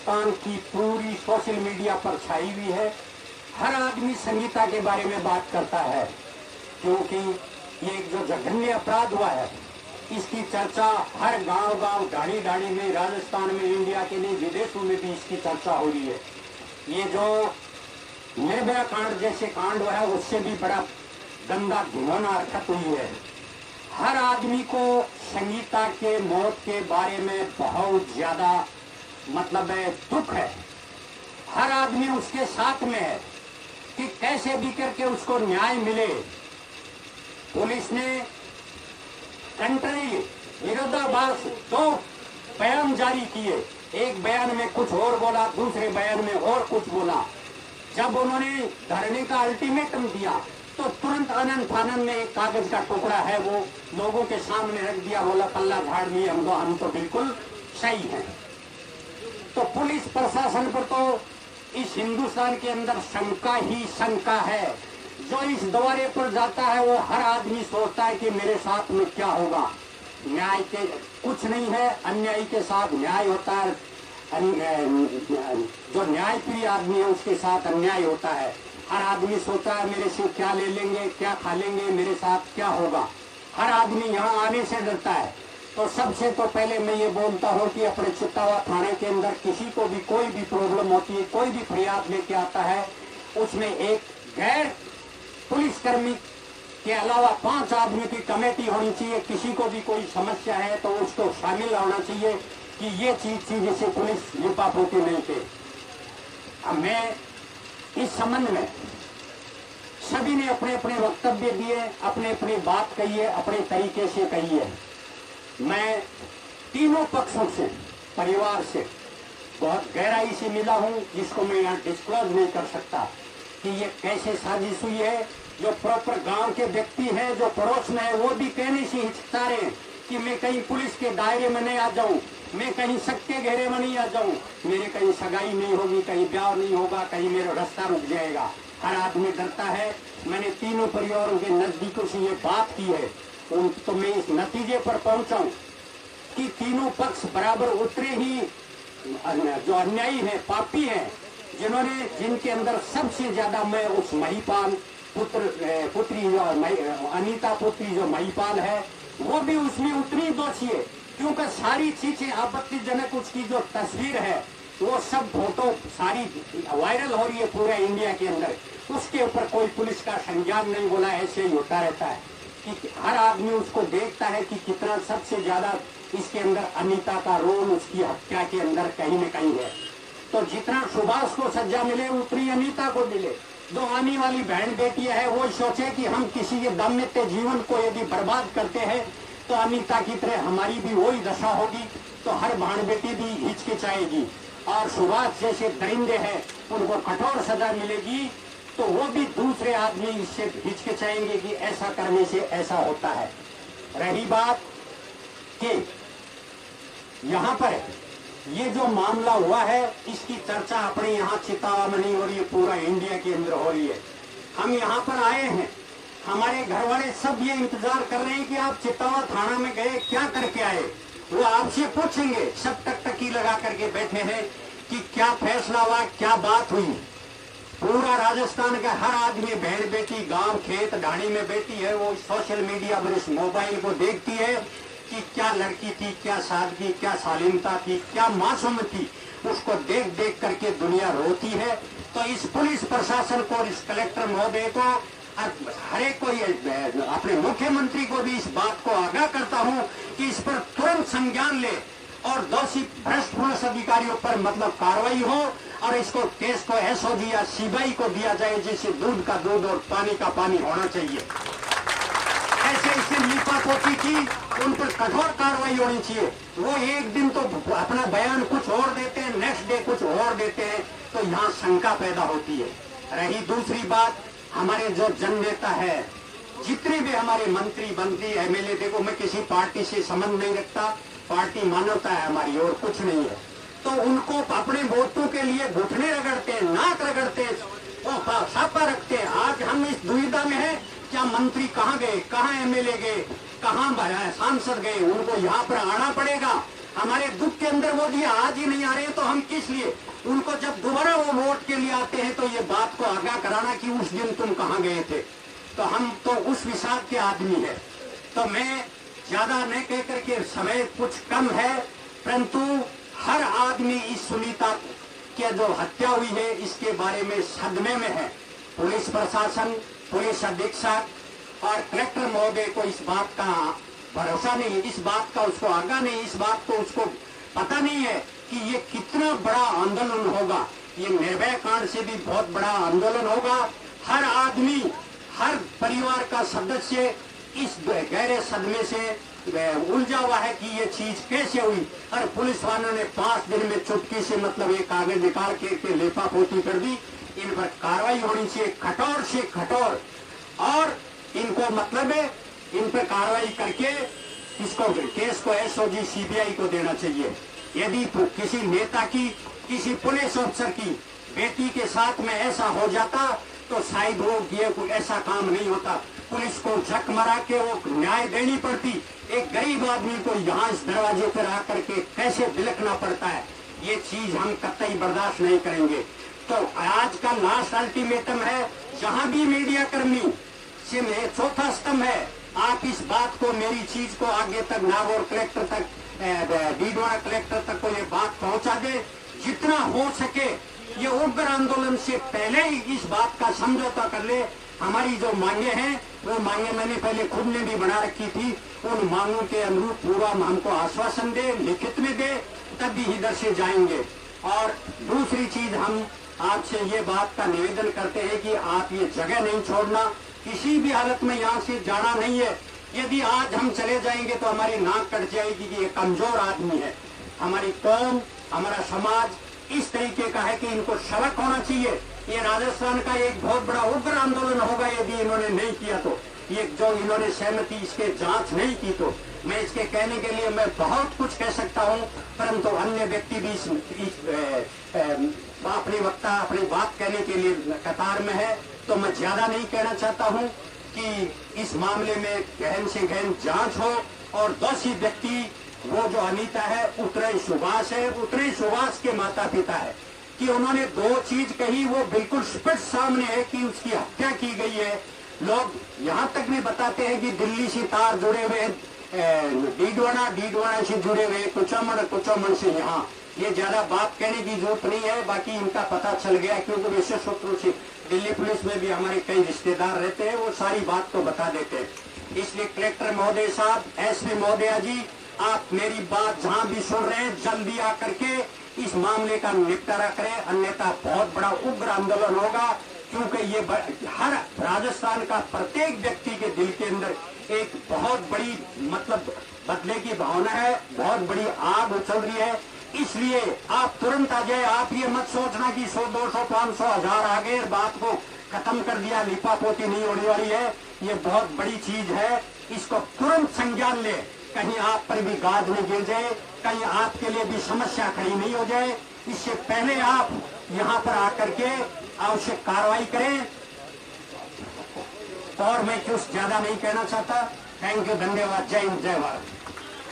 राजस्थान की पूरी social media पर छाई हुई है। हर आदमी संगीता के बारे में बात करता है, क्योंकि ये जो जघन्य अपराध हुआ है इसकी चर्चा हर गांव-गांव, ढाणी-ढाणी में, राजस्थान में, इंडिया के नहीं विदेशों में भी इसकी चर्चा हो रही है। ये जो निर्भया कांड जैसे कांड हुआ है उससे भी बड़ा गंदा घिनौना हरकत हुई है। हर आदमी को संगीता के मौत के बारे में बहुत ज्यादा मतलब है दुख है। हर आदमी उसके साथ में है कि कैसे भी करके उसको न्याय मिले। पुलिस ने कंट्री विरोधाभास 2 बयान जारी किए। एक बयान में कुछ और बोला, दूसरे बयान में और कुछ बोला। जब उन्होंने धरने का अल्टीमेटम दिया तो तुरंत आनंद फानंद में एक कागज का टुकड़ा है वो लोगों के सामने रख दिया, बोला पल्ला झाड़ लिए, हम तो बिल्कुल सही हैं। तो पुलिस प्रशासन पर तो इस हिंदुस्तान के अंदर शंका ही शंका है। जो इस द्वारे पर जाता है वो हर आदमी सोचता है कि मेरे साथ में क्या होगा। न्याय के कुछ नहीं है, अन्यायी के साथ न्याय होता है। जो न्यायप्रिय आदमी है उसके साथ अन्याय होता है। हर आदमी सोचता है मेरे से क्या ले लेंगे, क्या खा लेंगे, मेरे साथ क्या होगा। हर आदमी यहाँ आने से डरता है। तो सबसे तो पहले मैं ये बोलता हूँ कि अपने चित्तावा थाने के अंदर किसी को भी कोई भी प्रॉब्लम होती है, कोई भी फरियाद लेके आता है, उसमें एक गैर पुलिसकर्मी के अलावा 5 आदमी की कमेटी होनी चाहिए। किसी को भी कोई समस्या है तो उसको शामिल होना चाहिए कि ये चीज थी जिसे पुलिस लिपापोती नहीं थे। अब मैं इस संबंध में सभी ने अपने अपने वक्तव्य दिए, अपने अपनी बात कही है, अपने तरीके से कही है। मैं तीनों पक्षों से, परिवार से बहुत गहराई से मिला हूं, जिसको मैं यहाँ डिस्क्लोज नहीं कर सकता कि ये कैसे साजिश हुई है। जो प्रॉपर गांव के व्यक्ति हैं, जो पड़ोस में है, वो भी कहने से हिचकता रहे कि मैं कहीं पुलिस के दायरे में नहीं आ जाऊं, मैं कहीं शक के घेरे में नहीं आ जाऊं, मेरे कहीं सगाई नहीं होगी, कहीं ब्याह नहीं होगा, कहीं मेरा रास्ता रुक जाएगा। हर आदमी डरता है। मैंने तीनों परिवारों के नजदीकों से ये बात की है, तो मैं इस नतीजे पर पहुंचा कि तीनों पक्ष बराबर उतरे ही जो अन्यायी है, पापी है, जिनके अंदर सबसे ज्यादा मैं उस महिपाल पुत्री जो अनीता पुत्री जो महिपाल है वो भी उसमें उतनी दोषी है, क्योंकि सारी चीजें आपत्तिजनक, उसकी जो तस्वीर है वो सब फोटो सारी वायरल हो रही है पूरे इंडिया के अंदर। उसके ऊपर कोई पुलिस का संज्ञान नहीं, बोला ऐसे ही होता रहता है कि हर आदमी उसको देखता है कि कितना सबसे ज्यादा इसके अंदर अनीता का रोल उसकी हत्या के अंदर कहीं न कहीं है। तो जितना सुभाष को सजा मिले उतनी अनीता को मिले। जो आने वाली बहन बेटियां है वो सोचे कि हम किसी के दाम्भिक जीवन को यदि बर्बाद करते हैं तो अनीता की तरह हमारी भी वही दशा होगी। तो हर बहन बेटी भी हिचकिचाएगी और सुभाष जैसे दरिंदे हैं उनको कठोर सजा मिलेगी, तो वो भी दूसरे आदमी इससे हिचकिचाएंगे कि ऐसा करने से ऐसा होता है। रही बात कि यहाँ पर ये जो मामला हुआ है इसकी चर्चा अपने यहाँ चितावा में नहीं हो रही है, पूरा इंडिया के अंदर हो रही है। हम यहाँ पर आए हैं, हमारे घर वाले सब ये इंतजार कर रहे हैं कि आप चितावा थाना में गए, क्या करके आए। वो आपसे पूछेंगे, सब टकटकी लगा करके बैठे हैं कि क्या फैसला हुआ, क्या बात हुई। पूरा राजस्थान का हर आदमी, बहन बेटी, गांव खेत ढाणी में बैठी है, वो सोशल मीडिया पर इस मोबाइल को देखती है कि क्या लड़की थी, क्या सादगी, क्या सालिमता थी, क्या मासूम थी। उसको देख देख करके दुनिया रोती है। तो इस पुलिस प्रशासन को, इस कलेक्टर महोदय को, हर एक को, अपने मुख्यमंत्री को भी इस बात को आगाह करता हूं कि इस पर तुरंत संज्ञान ले और दोषी भ्रष्ट पुलिस अधिकारियों पर मतलब कार्रवाई हो और इसको केस को एसओजी या सीबीआई को दिया जाए, जिससे दूध का दूध और पानी का पानी होना चाहिए। ऐसे इसे लीपापोती की, उन पर कठोर कार्रवाई होनी चाहिए। वो एक दिन तो अपना बयान कुछ और देते हैं, नेक्स्ट डे कुछ और देते हैं, तो यहाँ शंका पैदा होती है। रही दूसरी बात, हमारे जो जननेता है, जितने भी हमारे मंत्री एमएलए, देखो मैं किसी पार्टी से संबंध नहीं रखता, पार्टी मानवता है हमारी और कुछ नहीं है, तो उनको अपने वोटों के लिए घुटने रगड़ते हैं, नाक रगड़ते हैं, वो छापा रखते हैं। आज हम इस दुविधा में है, क्या मंत्री कहाँ गए, कहाँ एमएलए गए, कहाँ सांसद गए, उनको यहाँ पर आना पड़ेगा हमारे दुख के अंदर मोदी आज ही नहीं आ रहे तो हम किस लिए उनको जब दोबारा वो वोट के लिए आते हैं तो ये बात को आगाह कराना कि उस दिन तुम कहाँ गए थे। तो हम तो उस विषाद के आदमी है। तो मैं ज्यादा नहीं कह करके, समय कुछ कम है, परंतु हर आदमी इस सुनीता की जो हत्या हुई है इसके बारे में सदमे में है। पुलिस प्रशासन, पुलिस अधीक्षक और कलेक्टर महोदय को इस बात का भरोसा नहीं, इस बात का उसको आगाह नहीं, इस बात को उसको पता नहीं है कि ये कितना बड़ा आंदोलन होगा। ये निर्भया कांड से भी बहुत बड़ा आंदोलन होगा। हर आदमी, हर परिवार का सदस्य इस गहरे सदमे से उलझा हुआ है कि ये चीज कैसे हुई। और पुलिस वालों ने 5 दिन में चुटकी से मतलब एक कागज निकाल के लेपापोती कर दी। इन पर कार्रवाई होनी चाहिए, कठोर से कठोर, और इनको मतलब है इन पर कार्रवाई करके इसको केस को एसओजी सीबीआई को देना चाहिए। यदि किसी नेता की, किसी पुलिस अफसर की बेटी के साथ में ऐसा हो जाता तो शायद वो ये कोई ऐसा काम नहीं होता। पुलिस को झक मरा के वो न्याय देनी पड़ती। एक गरीब आदमी को यहाँ इस दरवाजे पर आकर के कैसे बिलखना पड़ता है, ये चीज हम कतई बर्दाश्त नहीं करेंगे। तो आज का लास्ट अल्टीमेटम है, जहां भी मीडिया कर्मी से चौथा स्तंभ है, आप इस बात को, मेरी चीज को आगे तक नागौर कलेक्टर तक, डीडवाना कलेक्टर तक को ये बात पहुंचा दे। जितना हो सके ये उग्र आंदोलन से पहले ही इस बात का समझौता कर ले। हमारी जो मांगे हैं वो मांगे मैंने पहले खुद ने भी बना रखी थी। उन मांगों के अनुरूप पूरा हमको आश्वासन दे, लिखित में दे, तब भी इधर से जाएंगे। और दूसरी चीज, हम आपसे ये बात का निवेदन करते हैं कि आप ये जगह नहीं छोड़ना, किसी भी हालत में यहाँ से जाना नहीं है। यदि आज हम चले जाएंगे तो हमारी नाक कट जाएगी कि ये कमजोर आदमी है। हमारी कौम, हमारा समाज इस तरीके का है कि इनको सबक होना चाहिए। ये राजस्थान का एक बहुत बड़ा उग्र आंदोलन होगा यदि इन्होंने नहीं किया तो, ये जो इन्होंने सहमति इसके जांच नहीं की तो। मैं इसके कहने के लिए मैं बहुत कुछ कह सकता हूँ, परंतु अन्य व्यक्ति भी अपनी वक्ता अपनी बात कहने के लिए कतार में है, तो मैं ज्यादा नहीं कहना चाहता हूँ कि इस मामले में गहन से गहन जांच हो और दोषी व्यक्ति वो जो अनीता है, उतरे सुभाष है, उतरे सुभाष के माता पिता है कि उन्होंने 2 चीज कही, वो बिल्कुल स्पष्ट सामने है कि उसकी हत्या की गई है। लोग यहाँ तक भी बताते हैं कि दिल्ली से तार जुड़े हुए, डीडवाना से जुड़े हुए, कुचामण से यहाँ। ये ज्यादा बात कहने की जरूरत नहीं है, बाकी इनका पता चल गया क्योंकि विशेष सूत्रों से दिल्ली पुलिस में भी हमारे कई रिश्तेदार रहते हैं, वो सारी बात को बता देते हैं। इसलिए कलेक्टर महोदय साहब, एसपी महोदया जी, आप मेरी बात जहां भी सुन रहे हैं जल्दी आकर के इस मामले का निपटारा करें, अन्यथा बहुत बड़ा उग्र आंदोलन होगा। क्योंकि ये हर राजस्थान का प्रत्येक व्यक्ति के दिल के अंदर एक बहुत बड़ी मतलब बदले की भावना है, बहुत बड़ी आग उछल रही है। इसलिए आप तुरंत आ जाए। आप ये मत सोचना कि 100, 200, 500, 1000 आ गए, बात को खत्म कर दिया, लिपापोती नहीं होने वाली है। ये बहुत बड़ी चीज है, इसको तुरंत संज्ञान ले, कहीं आप पर भी गाज नहीं गिर जाए, कहीं आपके लिए भी समस्या खड़ी नहीं हो जाए। इससे पहले आप यहाँ पर आकर के आवश्यक कार्रवाई करें। और मैं कुछ ज्यादा नहीं कहना चाहता। थैंक यू, धन्यवाद। जय हिंद, जय भारत।